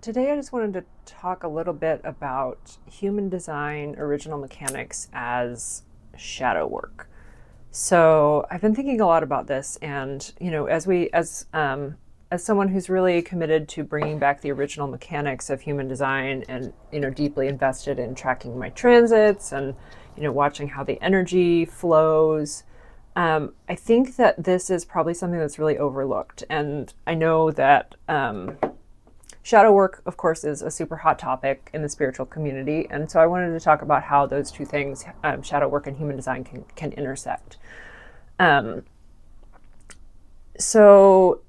Today, I just wanted to talk a little bit about human design original mechanics as shadow work. So I've been thinking a lot about this, and as someone who's really committed to bringing back the original mechanics of human design, and deeply invested in tracking my transits and watching how the energy flows. I think that this is probably something that's really overlooked, and I know that shadow work, of course, is a super hot topic in the spiritual community. And so I wanted to talk about how those two things, shadow work and human design, can intersect. Um, so,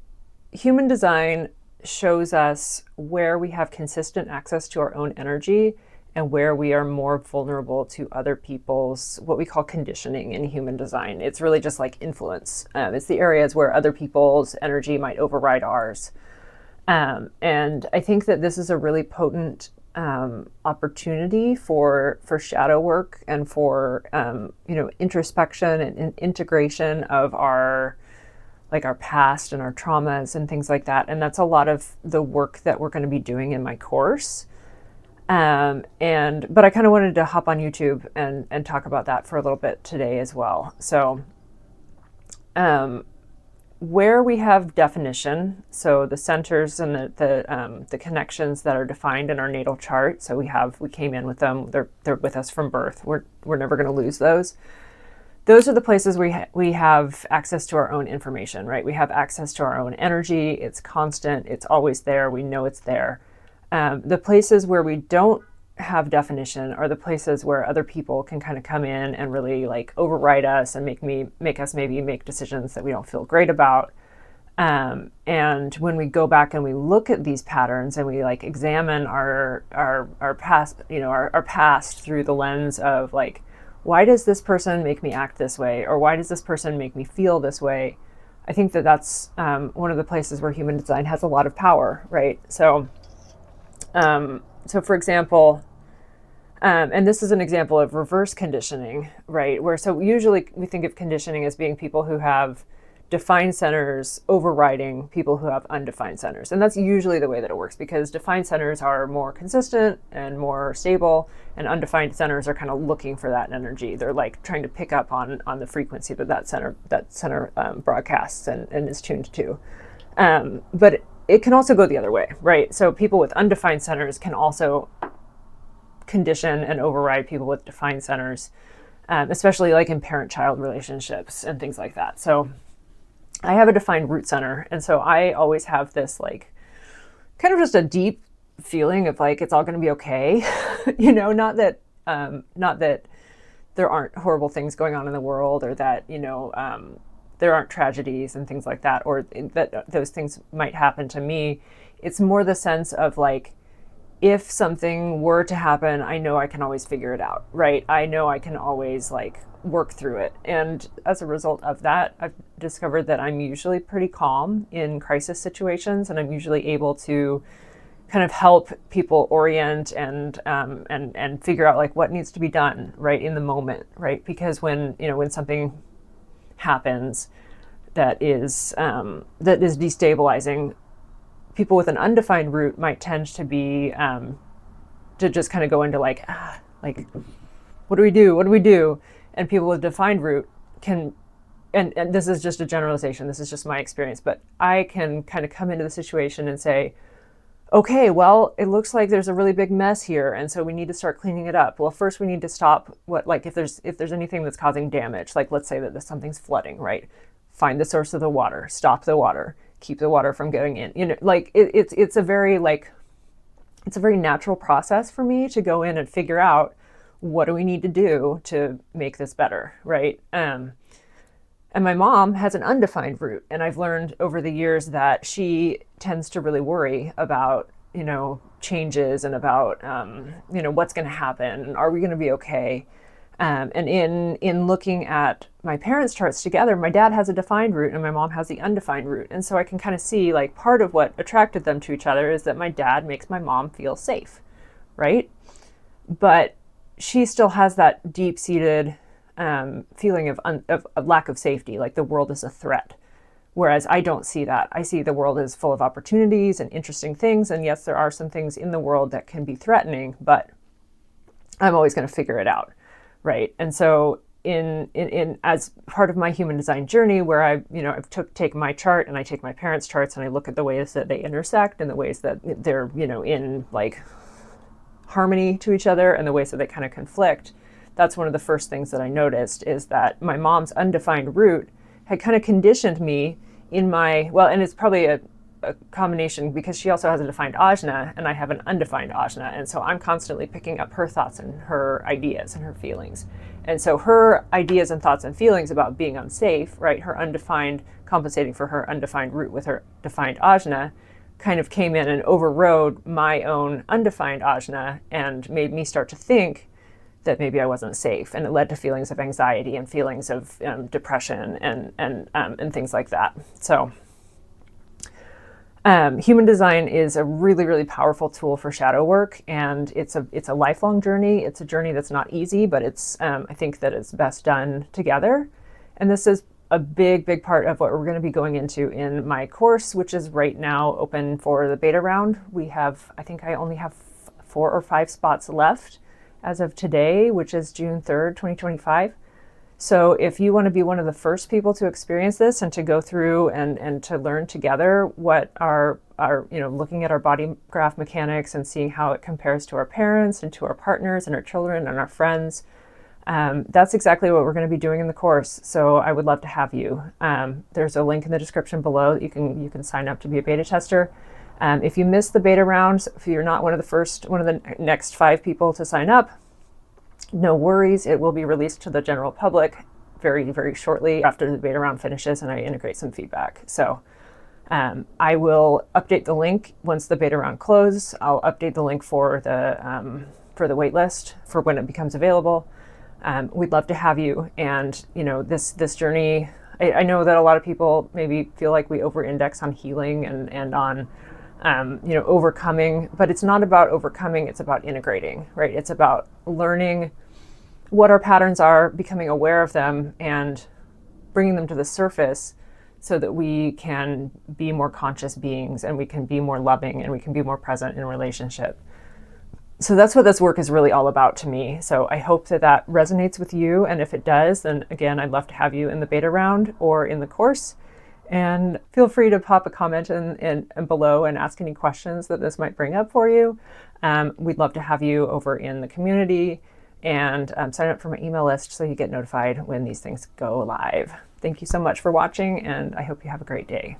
human design shows us where we have consistent access to our own energy and where we are more vulnerable to other people's, what we call conditioning in human design. It's really just like influence. It's the areas where other people's energy might override ours. And I think that this is a really potent opportunity for shadow work and for introspection and integration of our past and our traumas and things like that. And that's a lot of the work that we're going to be doing in my course. But I kind of wanted to hop on YouTube and talk about that for a little bit today as well. So um, where we have definition, so the centers and the connections that are defined in our natal chart. So we came in with them. They're with us from birth. We're never going to lose those. Those are the places we have access to our own information, right? We have access to our own energy. It's constant. It's always there. We know it's there. The places where we don't have definition are the places where other people can kind of come in and really like override us and make us maybe make decisions that we don't feel great about. And when we go back and we look at these patterns and we like examine our past, our past through the lens of like, why does this person make me act this way, or why does this person make me feel this way? I think that that's one of the places where human design has a lot of power, right? So for example, and this is an example of reverse conditioning, right? Where so usually we think of conditioning as being people who have defined centers overriding people who have undefined centers. And that's usually the way that it works, because defined centers are more consistent and more stable, and undefined centers are kind of looking for that energy. They're like trying to pick up on the frequency that center broadcasts and is tuned to. But it can also go the other way, right? So people with undefined centers can also condition and override people with defined centers, especially like in parent-child relationships and things like that. So I have a defined root center, and so I always have this like kind of just a deep feeling of like it's all going to be okay. Not that there aren't horrible things going on in the world, or that there aren't tragedies and things like that, or that those things might happen to me. It's more the sense of like, if something were to happen, I know I can always figure it out, right? I know I can always like work through it. And as a result of that, I've discovered that I'm usually pretty calm in crisis situations, and I'm usually able to kind of help people orient and figure out like what needs to be done right in the moment, right? Because when something happens that is destabilizing, people with an undefined root might tend to be to just kind of go into like what do we do, and people with defined root can, and this is just a generalization, this is just my experience, but I can kind of come into the situation and say, okay, well, it looks like there's a really big mess here, and so we need to start cleaning it up. Well, first we need to stop if there's anything that's causing damage, like let's say that something's flooding, right? Find the source of the water, stop the water, keep the water from going in. It's a very natural process for me to go in and figure out what do we need to do to make this better, right? And my mom has an undefined root, and I've learned over the years that she tends to really worry about changes and about what's going to happen. Are we going to be okay? And in looking at my parents' charts together, my dad has a defined root and my mom has the undefined root, and so I can kind of see like part of what attracted them to each other is that my dad makes my mom feel safe, right? But she still has that deep-seated feeling of lack of safety, like the world is a threat, Whereas I don't see that. I see the world as full of opportunities and interesting things. And yes, there are some things in the world that can be threatening, but I'm always going to figure it out, right? And so in as part of my human design journey, where I've take my chart and I take my parents' charts and I look at the ways that they intersect and the ways that they're in like harmony to each other and the ways that they kind of conflict. That's one of the first things that I noticed, is that my mom's undefined root had kind of conditioned me in my, well, and it's probably a combination because she also has a defined ajna and I have an undefined ajna. And so I'm constantly picking up her thoughts and her ideas and her feelings. And so her ideas and thoughts and feelings about being unsafe, right, her undefined, compensating for her undefined root with her defined ajna, kind of came in and overrode my own undefined ajna and made me start to think that maybe I wasn't safe, and it led to feelings of anxiety and feelings of depression and things like that. So human design is a really, really powerful tool for shadow work, and it's a lifelong journey. It's a journey that's not easy, but it's I think that it's best done together. And this is a big, big part of what we're going to be going into in my course, which is right now open for the beta round. I think I only have 4 or 5 spots left as of today, which is June 3rd, 2025. So if you want to be one of the first people to experience this and to go through and to learn together what our looking at our body graph mechanics and seeing how it compares to our parents and to our partners and our children and our friends, that's exactly what we're going to be doing in the course. So I would love to have you. There's a link in the description below that you can sign up to be a beta tester. If you missed the beta rounds, if you're not one of the next 5 people to sign up, no worries. It will be released to the general public very, very shortly after the beta round finishes and I integrate some feedback. So I will update the link once the beta round closes. I'll update the link for the wait list for when it becomes available. We'd love to have you. And this journey, I know that a lot of people maybe feel like we over-index on healing and on overcoming, but it's not about overcoming, it's about integrating, right? It's about learning what our patterns are, becoming aware of them, and bringing them to the surface so that we can be more conscious beings and we can be more loving and we can be more present in relationship. So that's what this work is really all about to me. So I hope that resonates with you. And if it does, then again, I'd love to have you in the beta round or in the course. And feel free to pop a comment in below and ask any questions that this might bring up for you. We'd love to have you over in the community, and sign up for my email list so you get notified when these things go live. Thank you so much for watching, and I hope you have a great day.